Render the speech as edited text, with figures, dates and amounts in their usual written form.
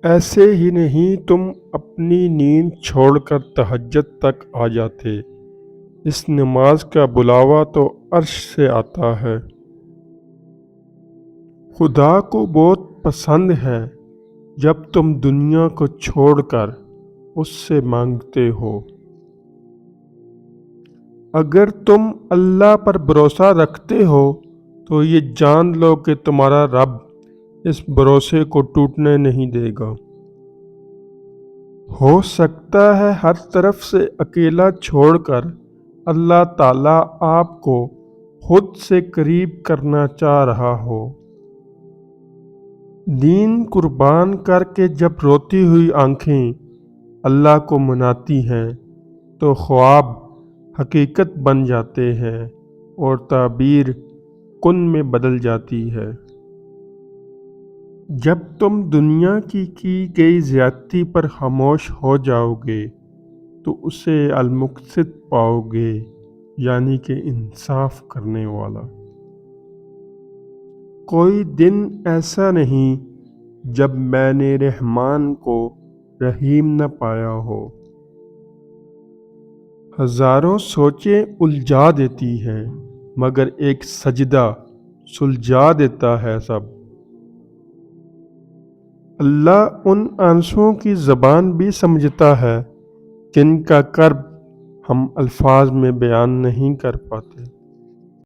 ایسے ہی نہیں تم اپنی نیند چھوڑ کر تہجد تک آ جاتے۔ اس نماز کا بلاوا تو عرش سے آتا ہے۔ خدا کو بہت پسند ہے جب تم دنیا کو چھوڑ کر اس سے مانگتے ہو۔ اگر تم اللہ پر بھروسہ رکھتے ہو تو یہ جان لو کہ تمہارا رب اس بھروسے کو ٹوٹنے نہیں دے گا۔ ہو سکتا ہے ہر طرف سے اکیلا چھوڑ کر اللہ تعالیٰ آپ کو خود سے قریب کرنا چاہ رہا ہو۔ دین قربان کر کے جب روتی ہوئی آنکھیں اللہ کو مناتی ہیں تو خواب حقیقت بن جاتے ہیں اور تعبیر کن میں بدل جاتی ہے۔ جب تم دنیا کی گئی زیادتی پر خاموش ہو جاؤ گے تو اسے المقسط پاؤ گے، یعنی کہ انصاف کرنے والا۔ کوئی دن ایسا نہیں جب میں نے رحمان کو رحیم نہ پایا ہو۔ ہزاروں سوچیں الجھا دیتی ہیں مگر ایک سجدہ سلجھا دیتا ہے سب۔ اللہ ان آنسوؤں کی زبان بھی سمجھتا ہے جن کا کرب ہم الفاظ میں بیان نہیں کر پاتے۔